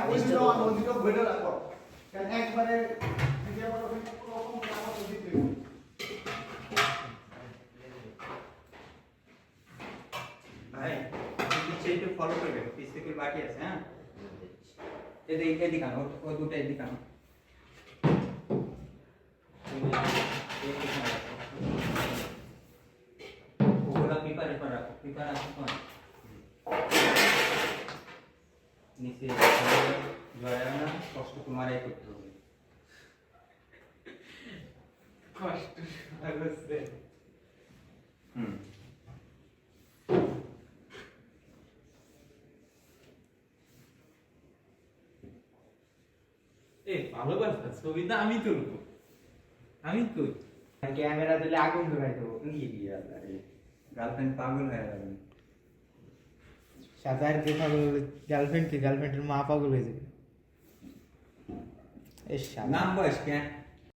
ওইদিকে ওইদিকে বইটা রাখো কারণ একবারে ভিডিও করো রকম আমার দিতে ভাই নিচে একটু ফলো করবে পিস থেকে বাকি আছে হ্যাঁ এদিকে আনো ও দুটো এদিকে আনো ওগুলা প্রিপারেশন রাখো প্রিপারেশন নিচে জয় না কষ্ট তোমারই করতে হবে কষ্ট লাগছে ভালোবাসা ছবিটা আমি তুলবো আমি তুল ক্যামেরা দিলে আগুন ধরাই দেবো গার্লফ্রেন্ড পাগল হয়ে যাবে সাদার কে পাগল গার্লফ্রেন্ডের মা পাগল হয়ে যাবে নাম বয়স কেন